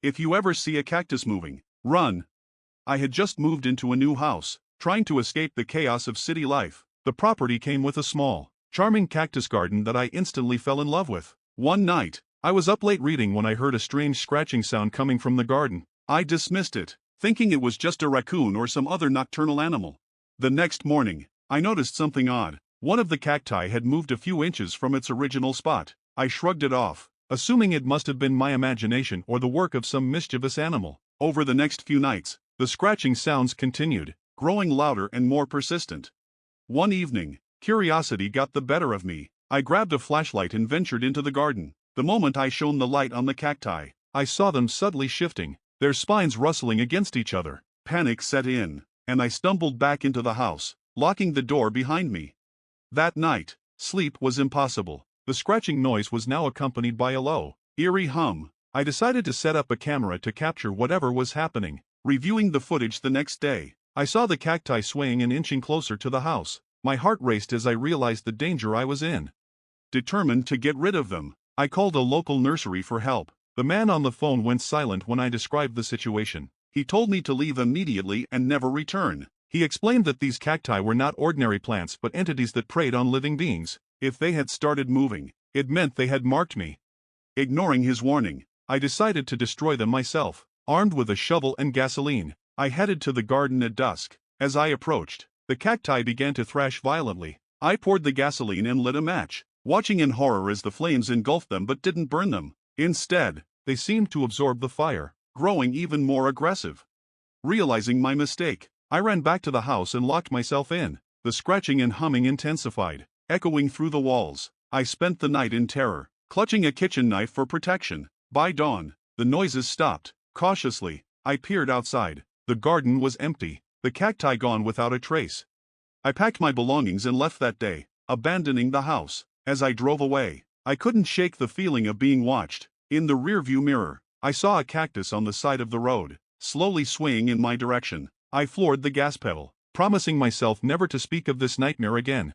If you ever see a cactus moving, run. I had just moved into a new house, trying to escape the chaos of city life. The property came with a small, charming cactus garden that I instantly fell in love with. One night, I was up late reading when I heard a strange scratching sound coming from the garden. I dismissed it, thinking it was just a raccoon or some other nocturnal animal. The next morning, I noticed something odd. One of the cacti had moved a few inches from its original spot. I shrugged it off, assuming it must have been my imagination or the work of some mischievous animal. Over the next few nights, the scratching sounds continued, growing louder and more persistent. One evening, curiosity got the better of me. I grabbed a flashlight and ventured into the garden. The moment I shone the light on the cacti, I saw them subtly shifting, their spines rustling against each other. Panic set in, and I stumbled back into the house, locking the door behind me. That night, sleep was impossible. The scratching noise was now accompanied by a low, eerie hum. I decided to set up a camera to capture whatever was happening. Reviewing the footage the next day, I saw the cacti swaying and inching closer to the house. My heart raced as I realized the danger I was in. Determined to get rid of them, I called a local nursery for help. The man on the phone went silent when I described the situation. He told me to leave immediately and never return. He explained that these cacti were not ordinary plants but entities that preyed on living beings. If they had started moving, it meant they had marked me. Ignoring his warning, I decided to destroy them myself. Armed with a shovel and gasoline, I headed to the garden at dusk. As I approached, the cacti began to thrash violently. I poured the gasoline and lit a match, watching in horror as the flames engulfed them but didn't burn them. Instead, they seemed to absorb the fire, growing even more aggressive. Realizing my mistake, I ran back to the house and locked myself in. The scratching and humming intensified, echoing through the walls. I spent the night in terror, clutching a kitchen knife for protection. By dawn, the noises stopped. Cautiously, I peered outside. The garden was empty, the cacti gone without a trace. I packed my belongings and left that day, abandoning the house. As I drove away, I couldn't shake the feeling of being watched. In the rearview mirror, I saw a cactus on the side of the road, slowly swaying in my direction. I floored the gas pedal, promising myself never to speak of this nightmare again.